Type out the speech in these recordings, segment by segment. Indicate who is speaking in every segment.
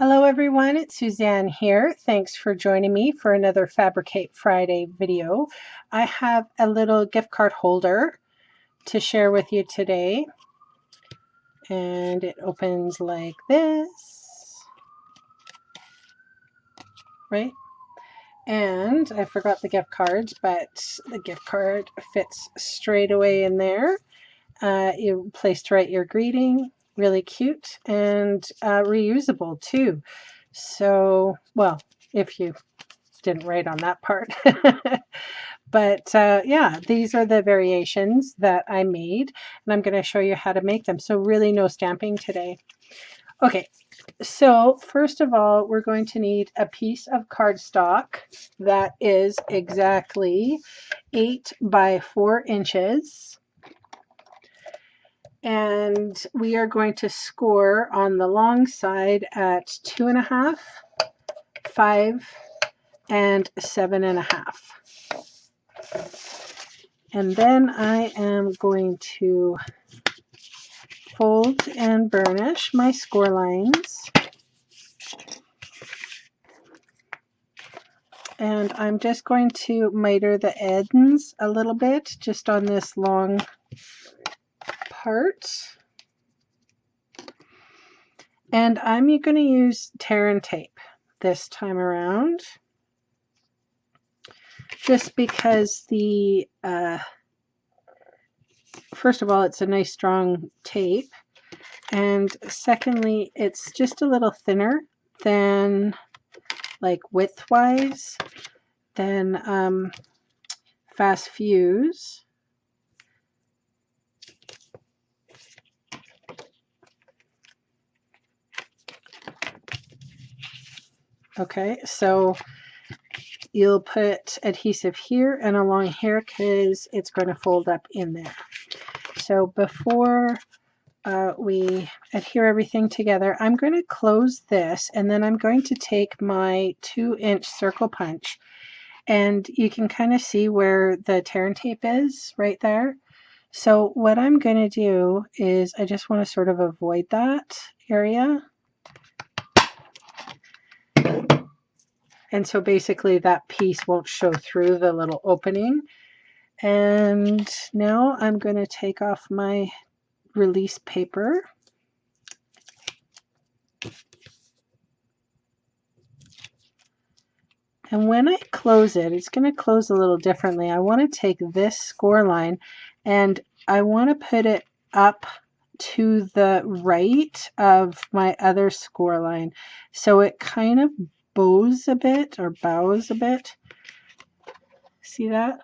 Speaker 1: Hello everyone, it's Suzanne here. Thanks for joining me for another Fabricate Friday video. I have a little gift card holder to share with you today. And it opens like this, right? And I forgot the gift cards, but the gift card fits straight away in there. You place to write your greeting, really cute and reusable too. So, well, if you didn't write on that part. But yeah, these are the variations that I made, and I'm going to show you how to make them. So really no stamping today. Okay, so first of all, we're going to need a piece of cardstock that is exactly 8 by 4 inches. And we are going to score on the long side at 2.5, 5, and 7.5. And then I am going to fold and burnish my score lines. And I'm just going to miter the ends a little bit just on this long part. And I'm going to use tear and tape this time around, just because the first of all, it's a nice strong tape, and secondly, it's just a little thinner than, like, width-wise than Fast Fuse. Okay, so you'll put adhesive here and along here because it's going to fold up in there. So before we adhere everything together, I'm going to close this, and then I'm going to take my 2-inch circle punch, and you can kind of see where the tear and tape is right there. So what I'm going to do is I just want to sort of avoid that area. And so basically that piece won't show through the little opening. And now I'm going to take off my release paper. And when I close it, it's going to close a little differently. I want to take this score line and I want to put it up to the right of my other score line. So it kind of bows a bit, or bows a bit. See that?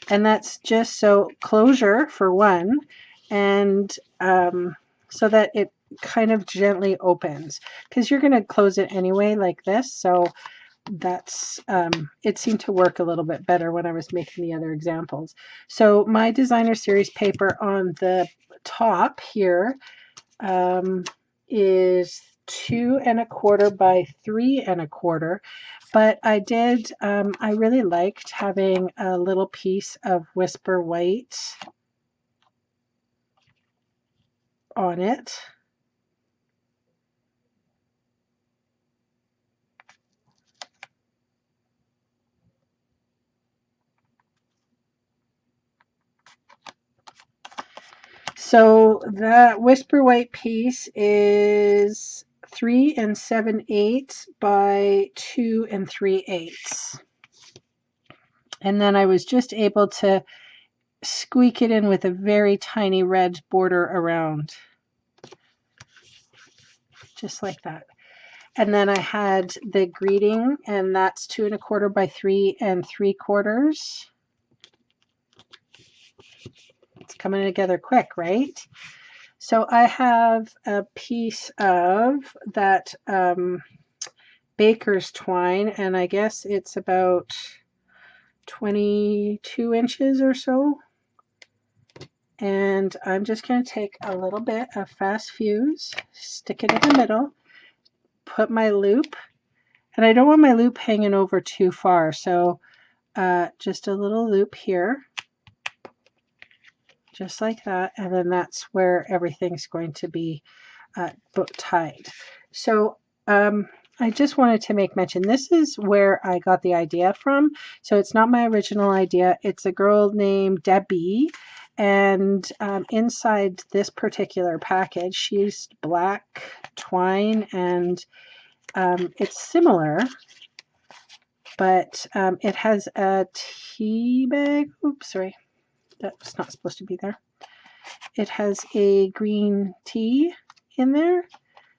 Speaker 1: And that's just so closure for one, and so that it kind of gently opens, because you're going to close it anyway like this. So that's it seemed to work a little bit better when I was making the other examples. So my designer series paper on the top here is 2.25 by 3.25, but I did I really liked having a little piece of Whisper White on it. So that Whisper White piece is 3 7/8 by 2 3/8. And then I was just able to squeak it in with a very tiny red border around. Just like that. And then I had the greeting, and that's 2.25 by 3 3/4. It's coming together quick, right? So I have a piece of that baker's twine, and I guess it's about 22 inches or so. And I'm just going to take a little bit of Fast Fuse, stick it in the middle, put my loop, and I don't want my loop hanging over too far, so just a little loop here, just like that, and then that's where everything's going to be tied. So I just wanted to make mention, this is where I got the idea from. So it's not my original idea. It's a girl named Debbie. And inside this particular package, she used black twine, and it's similar, but it has a tea bag. Oops, sorry. That was not supposed to be there. It has a green tea in there.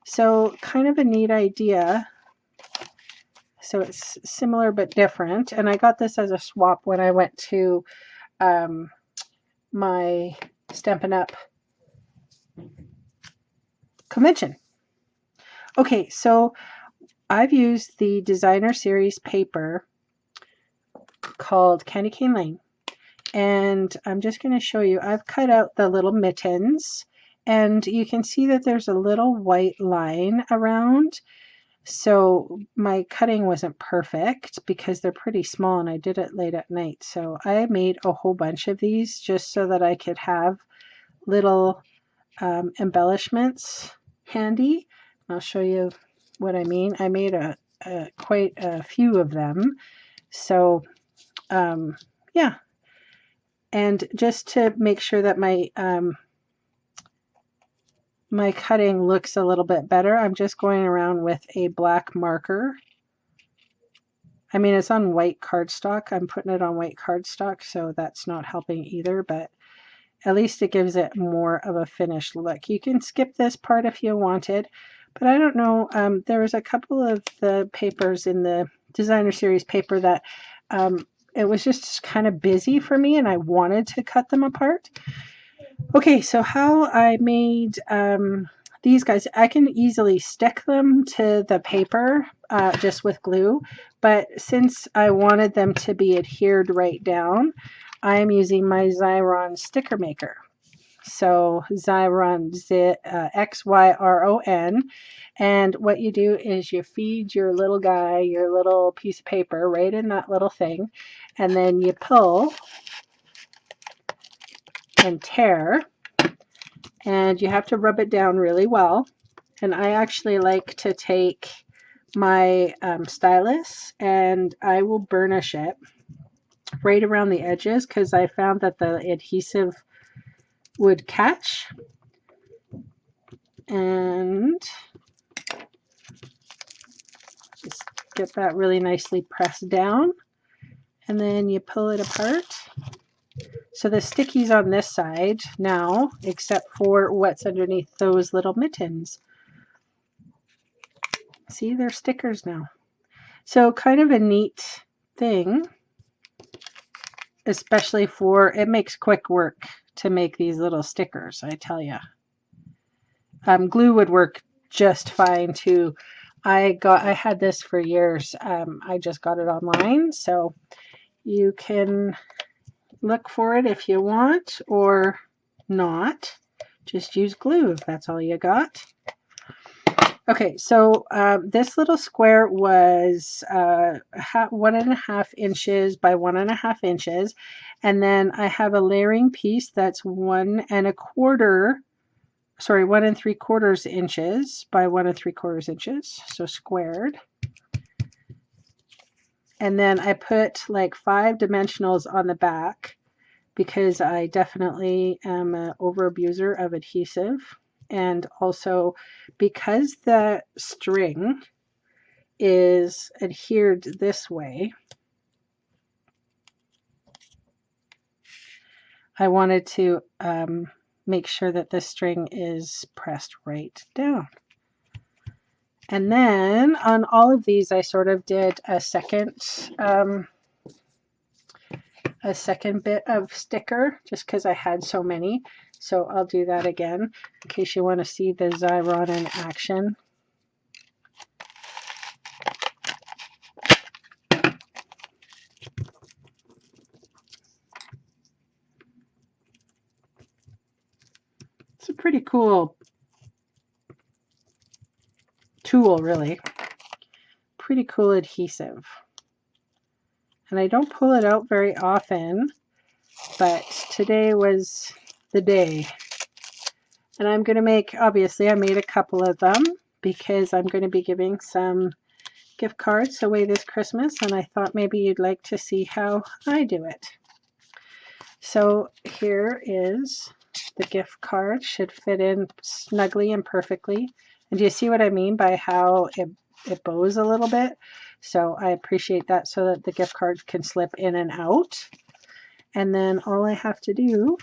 Speaker 1: So kind of a neat idea. So it's similar but different. And I got this as a swap when I went to my Stampin' Up convention. Okay, so I've used the designer series paper called Candy Cane Lane. And I'm just going to show you, I've cut out the little mittens, and you can see that there's a little white line around. So my cutting wasn't perfect because they're pretty small and I did it late at night. So I made a whole bunch of these just so that I could have little embellishments handy. I'll show you what I mean. I made quite a few of them. So yeah. And just to make sure that my my cutting looks a little bit better, I'm just going around with a black marker. I mean, it's on white cardstock. I'm putting it on white cardstock, so that's not helping either, but at least it gives it more of a finished look. You can skip this part if you wanted, but I don't know. There was a couple of the papers in the designer series paper that it was just kind of busy for me and I wanted to cut them apart. Okay, so how I made these guys, I can easily stick them to the paper just with glue, but since I wanted them to be adhered right down, I am using my Xyron sticker maker. So Xyron, Xyron, and what you do is you feed your little guy, your little piece of paper right in that little thing, and then you pull and tear, and you have to rub it down really well. And I actually like to take my stylus and I will burnish it right around the edges because I found that the adhesive would catch. And just get that really nicely pressed down, and then you pull it apart. So the sticky's on this side now, except for what's underneath those little mittens. See, they're stickers now. So kind of a neat thing, especially for, it makes quick work to make these little stickers, I tell you. Glue would work just fine too. I had this for years. I just got it online, so you can look for it if you want or not. Just use glue if that's all you got. Okay, so this little square was 1.5 inches by 1.5 inches, and then I have a layering piece that's 1 3/4 inches by 1 3/4 inches, so squared. And then I put like 5 dimensionals on the back because I definitely am an over-abuser of adhesive. And also because the string is adhered this way, I wanted to make sure that the string is pressed right down. And then on all of these, I sort of did a second bit of sticker just because I had so many. So I'll do that again in case you want to see the Xyron in action. It's a pretty cool tool, really. Pretty cool adhesive. And I don't pull it out very often, but today was the day. And I'm going to make, obviously I made a couple of them, because I'm going to be giving some gift cards away this Christmas, and I thought maybe you'd like to see how I do it. So here is the gift card. Should fit in snugly and perfectly. And do you see what I mean by how it bows a little bit? So I appreciate that, so that the gift card can slip in and out. And then all I have to do,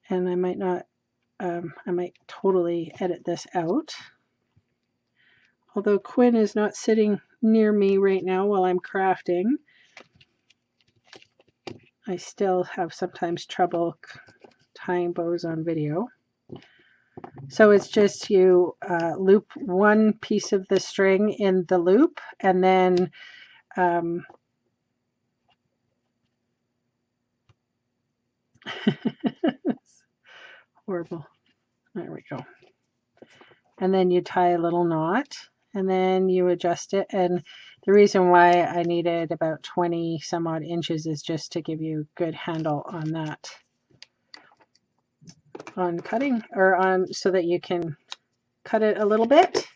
Speaker 1: and I might totally edit this out. Although Quinn is not sitting near me right now while I'm crafting, I still have sometimes trouble tying bows on video. So it's just you loop one piece of the string in the loop, and then horrible. There we go. And then you tie a little knot, and then you adjust it. And the reason why I needed about 20 some odd inches is just to give you a good handle on that, on cutting, or on, so that you can cut it a little bit.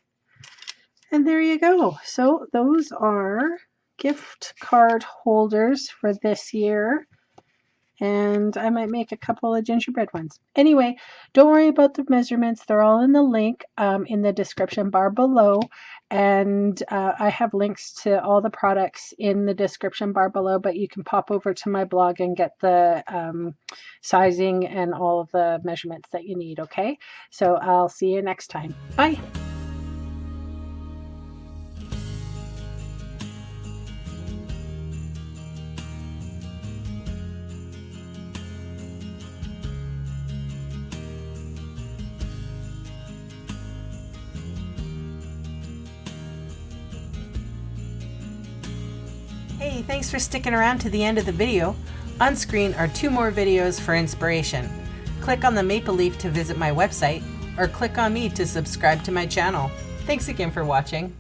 Speaker 1: And there you go. So those are gift card holders for this year. And I might make a couple of gingerbread ones. Anyway, don't worry about the measurements. They're all in the link in the description bar below. And I have links to all the products in the description bar below, but you can pop over to my blog and get the sizing and all of the measurements that you need, okay? So I'll see you next time. Bye. Hey, thanks for sticking around to the end of the video. On screen are 2 more videos for inspiration. Click on the maple leaf to visit my website, or click on me to subscribe to my channel. Thanks again for watching.